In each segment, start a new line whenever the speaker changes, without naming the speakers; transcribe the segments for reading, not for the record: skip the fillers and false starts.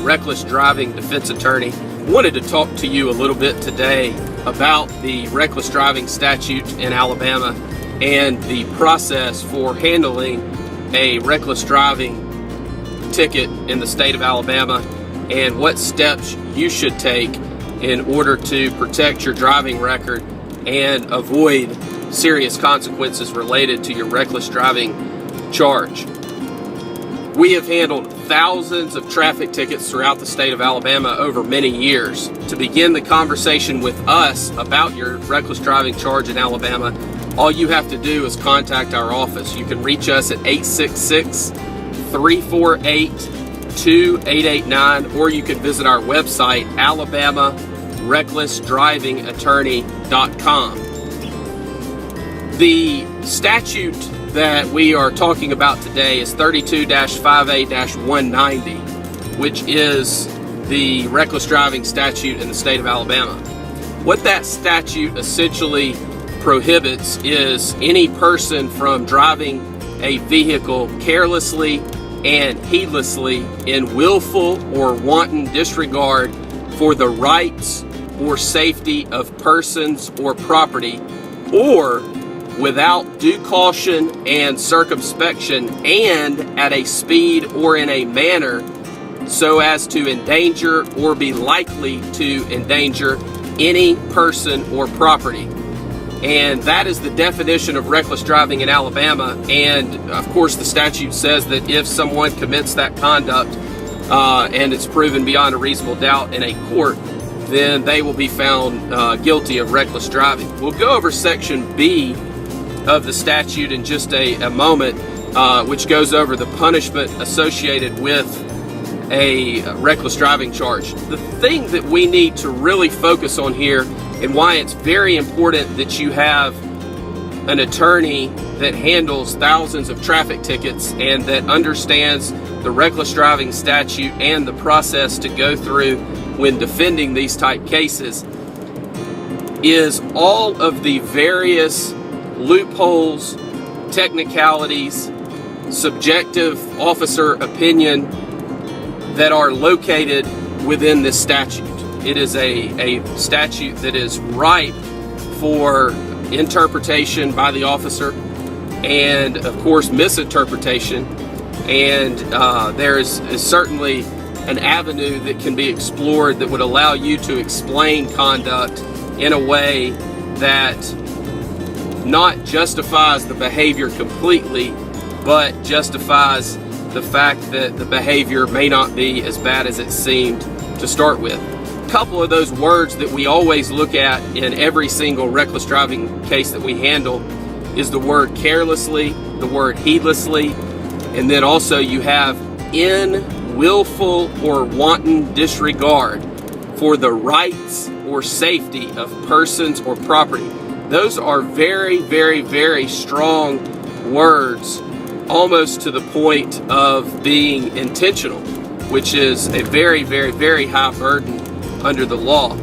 reckless driving defense attorney. Wanted to talk to you a little bit today about the reckless driving statute in Alabama and the process for handling a reckless driving ticket in the state of Alabama and what steps you should take in order to protect your driving record and avoid serious consequences related to your reckless driving charge. We have handled thousands of traffic tickets throughout the state of Alabama over many years. To begin the conversation with us about your reckless driving charge in Alabama, all you have to do is contact our office. You can reach us at 866-348-2889, or you can visit our website, alabamarecklessdrivingattorney.com. The statute that we are talking about today is 32-5A-190, which is the reckless driving statute in the state of Alabama. What that statute essentially prohibits is any person from driving a vehicle carelessly and heedlessly in willful or wanton disregard for the rights or safety of persons or property, or without due caution and circumspection, and at a speed or in a manner so as to endanger or be likely to endanger any person or property. And that is the definition of reckless driving in Alabama. And of course, the statute says that if someone commits that conduct and it's proven beyond a reasonable doubt in a court, then they will be found guilty of reckless driving. We'll go over Section B of the statute in just a moment, which goes over the punishment associated with a reckless driving charge. The thing that we need to really focus on here, and why it's very important that you have an attorney that handles thousands of traffic tickets and that understands the reckless driving statute and the process to go through when defending these type cases, is all of the various loopholes, technicalities, subjective officer opinion that are located within this statute. It is a statute that is ripe for interpretation by the officer and, of course, misinterpretation. And there is certainly an avenue that can be explored that would allow you to explain conduct in a way that not justifies the behavior completely, but justifies the fact that the behavior may not be as bad as it seemed to start with. A couple of those words that we always look at in every single reckless driving case that we handle is the word carelessly, the word heedlessly, and then also you have in willful or wanton disregard for the rights or safety of persons or property. Those are very, very, very strong words, almost to the point of being intentional, which is a very, very, very high burden under the law.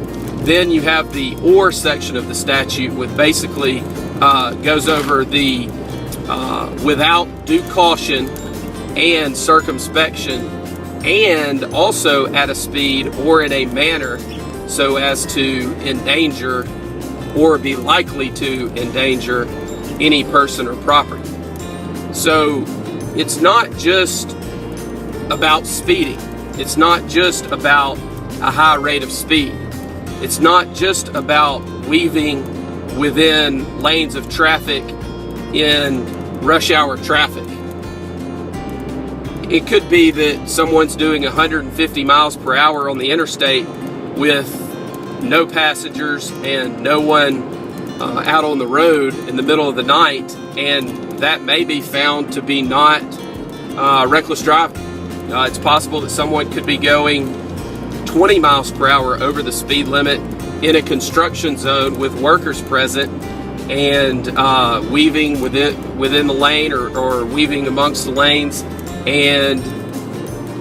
Then you have the or section of the statute, which basically goes over the without due caution and circumspection, and also at a speed or in a manner so as to endanger or be likely to endanger any person or property. So it's not just about speeding. It's not just about a high rate of speed. It's not just about weaving within lanes of traffic in rush hour traffic. It could be that someone's doing 150 miles per hour on the interstate with no passengers and no one out on the road in the middle of the night, and that may be found to be not reckless driving. It's possible that someone could be going 20 miles per hour over the speed limit in a construction zone with workers present and weaving within the lane or weaving amongst the lanes, and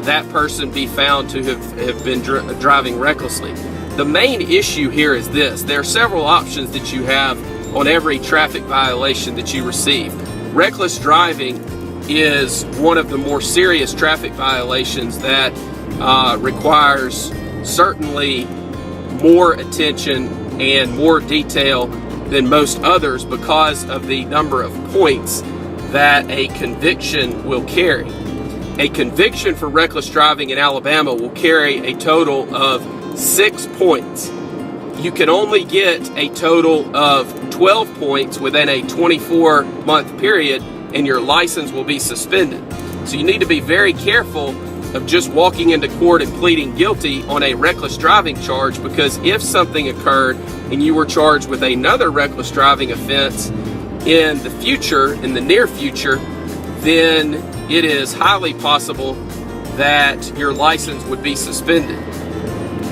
that person be found to have been driving recklessly. The main issue here is this: there are several options that you have on every traffic violation that you receive. Reckless driving is one of the more serious traffic violations that requires certainly more attention and more detail than most others because of the number of points that a conviction will carry. A conviction for reckless driving in Alabama will carry a total of 6 points. You can only get a total of 12 points within a 24-month period, and your license will be suspended. So you need to be very careful of just walking into court and pleading guilty on a reckless driving charge, because if something occurred and you were charged with another reckless driving offense in the future, in the near future, then it is highly possible that your license would be suspended.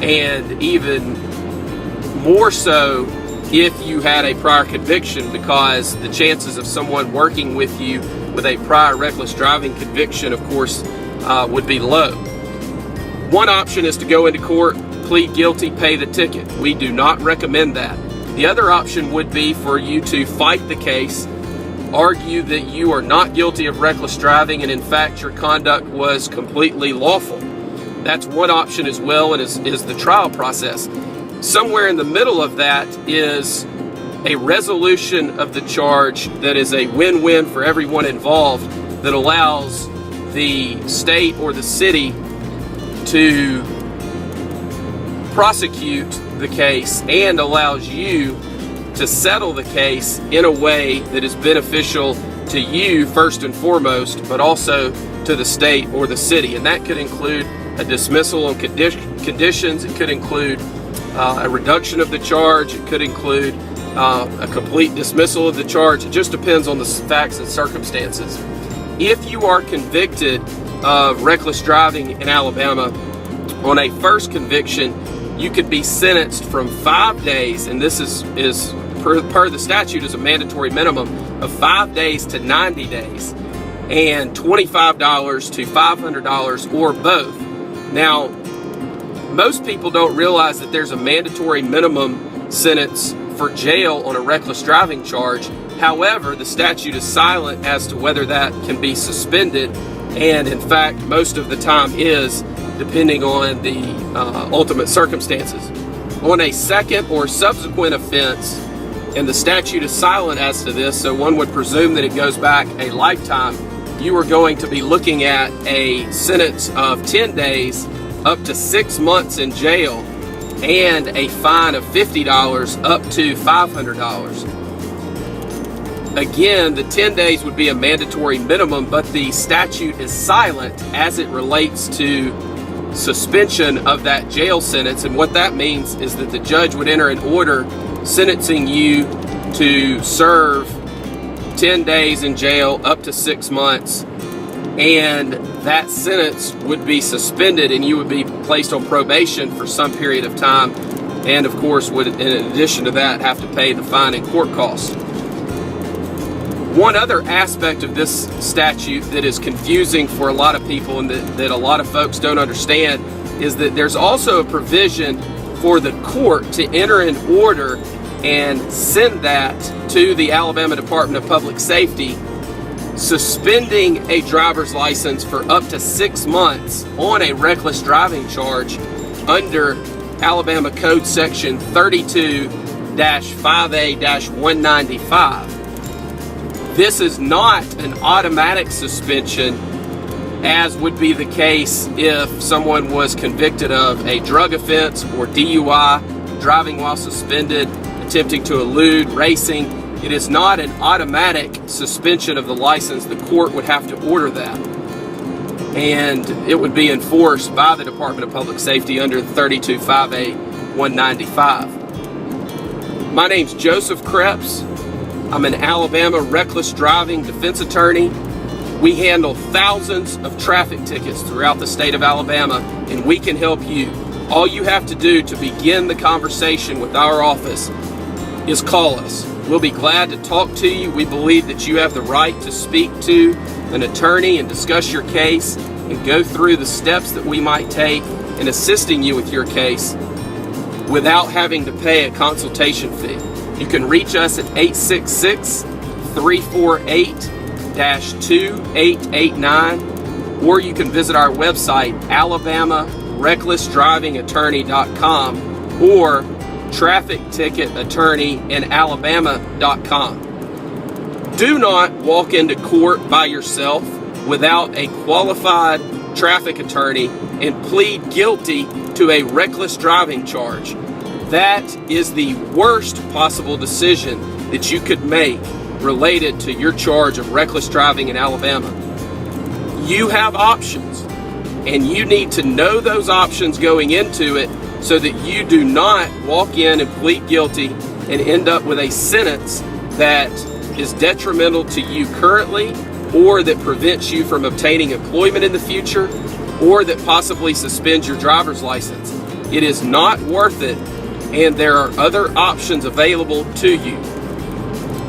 And even more so if you had a prior conviction, because the chances of someone working with you with a prior reckless driving conviction, of course, would be low. One option is to go into court, plead guilty, pay the ticket. We do not recommend that. The other option would be for you to fight the case, argue that you are not guilty of reckless driving and in fact your conduct was completely lawful. That's one option as well, and is the trial process. Somewhere in the middle of that is a resolution of the charge that is a win-win for everyone involved, that allows the state or the city to prosecute the case and allows you to settle the case in a way that is beneficial to you first and foremost, but also to the state or the city. And that could include a dismissal on conditions. It could include a reduction of the charge. It could include a complete dismissal of the charge. It just depends on the facts and circumstances. If you are convicted of reckless driving in Alabama on a first conviction, you could be sentenced from 5 days, and this is per the statute is a mandatory minimum of 5 days to 90 days, and $25 to $500 or both. Now, most people don't realize that there's a mandatory minimum sentence for jail on a reckless driving charge. However, the statute is silent as to whether that can be suspended, and in fact, most of the time is, depending on the ultimate circumstances. On a second or subsequent offense, and the statute is silent as to this, so one would presume that it goes back a lifetime, you are going to be looking at a sentence of 10 days up to 6 months in jail and a fine of $50 up to $500. Again, the 10 days would be a mandatory minimum, but the statute is silent as it relates to suspension of that jail sentence. And what that means is that the judge would enter an order sentencing you to serve 10 days in jail up to 6 months, and that sentence would be suspended and you would be placed on probation for some period of time, and of course would, in addition to that, have to pay the fine and court costs. One other aspect of this statute that is confusing for a lot of people and that a lot of folks don't understand is that there's also a provision for the court to enter an order and send that to the Alabama Department of Public Safety, suspending a driver's license for up to 6 months on a reckless driving charge under Alabama Code Section 32-5A-195. This is not an automatic suspension, as would be the case if someone was convicted of a drug offense or DUI, driving while suspended, attempting to elude, racing. It is not an automatic suspension of the license. The court would have to order that, and it would be enforced by the Department of Public Safety under 32-5A-195. My name's Joseph Kreps. I'm an Alabama reckless driving defense attorney. We handle thousands of traffic tickets throughout the state of Alabama, and we can help you. All you have to do to begin the conversation with our office is call us. We'll be glad to talk to you. We believe that you have the right to speak to an attorney and discuss your case and go through the steps that we might take in assisting you with your case without having to pay a consultation fee. You can reach us at 866-348-2889, or you can visit our website, alabama-bar.org. recklessdrivingattorney.com or trafficticketattorneyinalabama.com. Do not walk into court by yourself without a qualified traffic attorney and plead guilty to a reckless driving charge. That is the worst possible decision that you could make related to your charge of reckless driving in Alabama. You have options, and you need to know those options going into it so that you do not walk in and plead guilty and end up with a sentence that is detrimental to you currently, or that prevents you from obtaining employment in the future, or that possibly suspends your driver's license. It is not worth it, and there are other options available to you.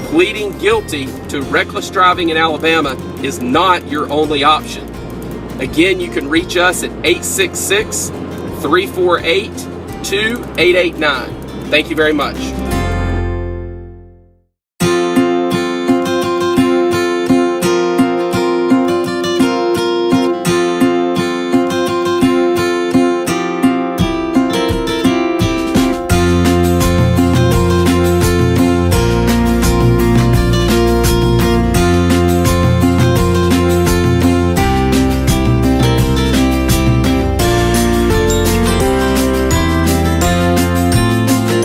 Pleading guilty to reckless driving in Alabama is not your only option. Again, you can reach us at 866-348-2889. Thank you very much.